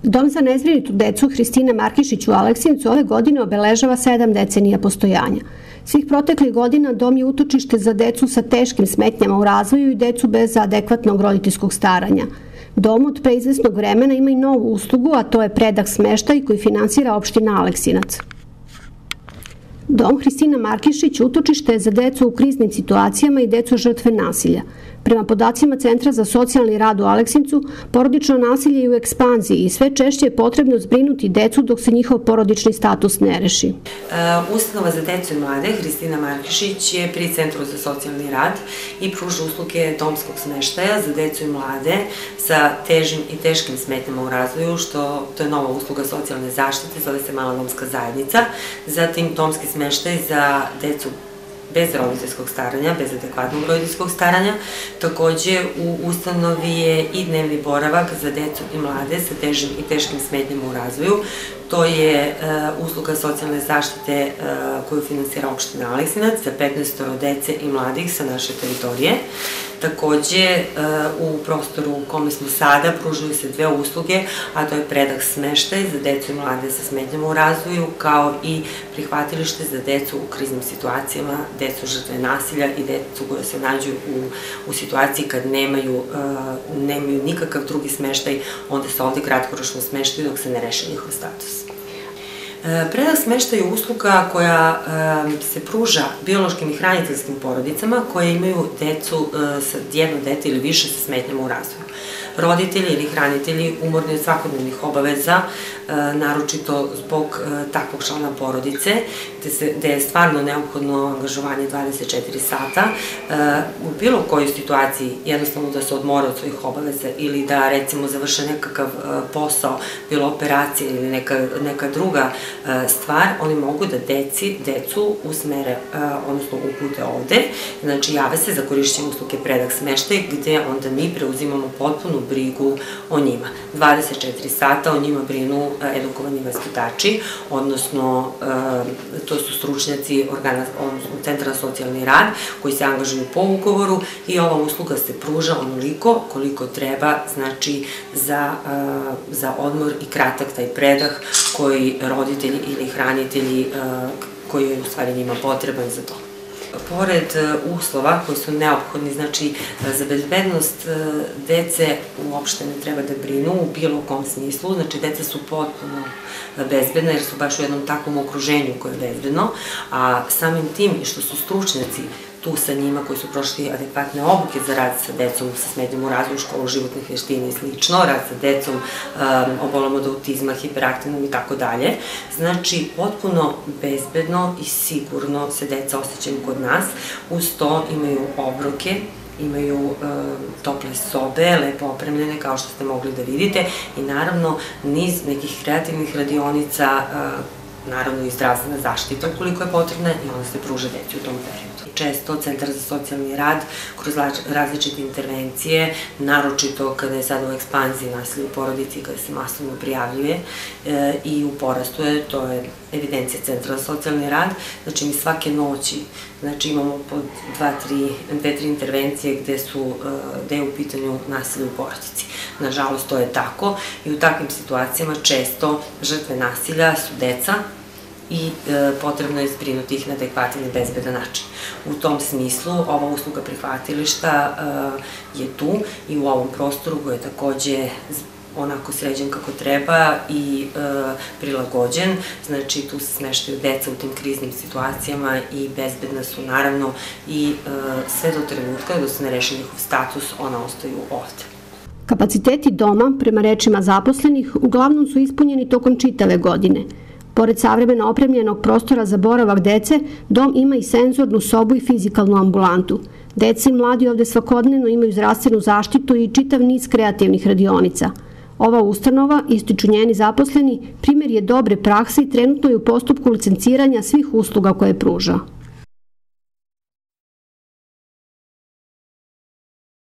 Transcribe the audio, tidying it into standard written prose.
Dom za nezbrinitu decu Hristine Markišić u Aleksincu ove godine obeležava 7 decenija postojanja. Svih proteklih godina dom je utočište za decu sa teškim smetnjama u razvoju i decu bez adekvatnog roditeljskog staranja. Dom od pre izvesnog vremena ima i novu uslugu, a to je predah smeštaj koji finansira opština Aleksinac. Dom Hristine Markišić utočište je za decu u kriznim situacijama i decu žrtve nasilja. Prema podacima Centra za socijalni rad u Aleksincu, porodično nasilje je u ekspanziji i sve češće je potrebno zbrinuti decu dok se njihov porodični status ne reši. Ustanova za decu i mlade Hristina Markišić je pri Centru za socijalni rad i pruža usluge domskog smeštaja za decu i mlade sa težim i teškim smetnjama u razvoju, to je nova usluga socijalne zaštite, zove se Mala domska zajednica, zatim domski smeštaj za decu bez roditeljskog staranja, bez adekvatnog roditeljskog staranja. Takođe, u ustanovi je i dnevni boravak za decu i mlade sa težim i teškim smetnjama u razvoju. To je usluga socijalne zaštite koju finansira opština Aleksinac za 15 dece i mladih sa naše teritorije. Takođe, u prostoru u kome smo sada pružaju se 2 usluge, a to je predah smeštaj za decu i mlade sa smetnjama u razvoju, kao i prihvatilište za decu u kriznim situacijama, decu žrtve nasilja i decu koje se nađu u situaciji kad nemaju nikakav drugi smeštaj, onda se ovde kratkoročno smeštaju dok se ne reši njihov status. Predah smeštaja je usluga koja se pruža biološkim i hraniteljskim porodicama koje imaju decu, jedno dete ili više sa smetnjama u razvoju. Roditelji ili hranitelji umorni od svakodnevnih obaveza, naročito zbog takvog člana porodice, gde je stvarno neophodno angažovanje 24 sata, u bilo kojoj situaciji jednostavno da se odmore od svojih obaveza ili da recimo završe nekakav posao, bilo operacija ili neka druga stvar, oni mogu da decu usmere, odnosno upute ovde, znači jave se za korišćenje usluge predah smeštaj, gde onda mi preuzimamo potpunu brigu o njima. 24 sata o njima brinu edukovani vaspitači, odnosno to su stručnjaci Centra za socijalni rad koji se angažuju po ugovoru i ova usluga se pruža onoliko koliko treba, znači za odmor i kratak taj predah koji roditelji ili hranitelji, koji je u stvari njima potreban za to. Pored uslova koji su neophodni, znači za bezbednost dece uopšte ne treba da brinu u bilo kom smislu, znači deca su potpuno bezbedna jer su baš u jednom takvom okruženju koje je bezbedno, a samim tim i što su stručnjaci tu sa njima koji su prošli adekvatne obuke za rad sa decom sa smetnjama u razvoju, školu životnih veština i slično, rad sa decom obolom od autizma, hiperaktivnom i tako dalje. Znači, potpuno bezbedno i sigurno se deca osjećaju kod nas. Uz to imaju obroke, imaju tople sobe, lepo opremljene kao što ste mogli da vidite i naravno niz nekih kreativnih radionica, naravno i zdravstvena zaštita ukoliko je potrebna i onda se pruža deci u tom periodu. Često Centar za socijalni rad kroz različite intervencije, naročito kada je sada u ekspanziji nasilja u porodici, kada se masovno prijavljuje i u porastu je, to je evidencija Centra za socijalni rad, znači mi svake noći imamo po 2-3 intervencije gde je u pitanju nasilje u porodici. Nažalost, to je tako i u takvim situacijama često žrtve nasilja su deca i potrebno je zbrinuti ih na adekvatan i bezbedan način. U tom smislu, ova usluga prihvatilišta je tu i u ovom prostoru koji je takođe onako sređen kako treba i prilagođen, znači tu se smeštaju deca u tim kriznim situacijama i bezbedna su naravno i sve do trenutka dok se ne reši njihov status, ona ostaju ovde. Kapaciteti doma, prema rečima zaposlenih, uglavnom su ispunjeni tokom čitave godine. Pored savremeno opremljenog prostora za boravak dece, dom ima i senzornu sobu i fizikalnu ambulantu. Deca i mladi ovde svakodnevno imaju zdravstvenu zaštitu i čitav niz kreativnih radionica. Ova ustanova, ističu njeni zaposleni, primer je dobre prakse i trenutno je u postupku licenciranja svih usluga koje pruža.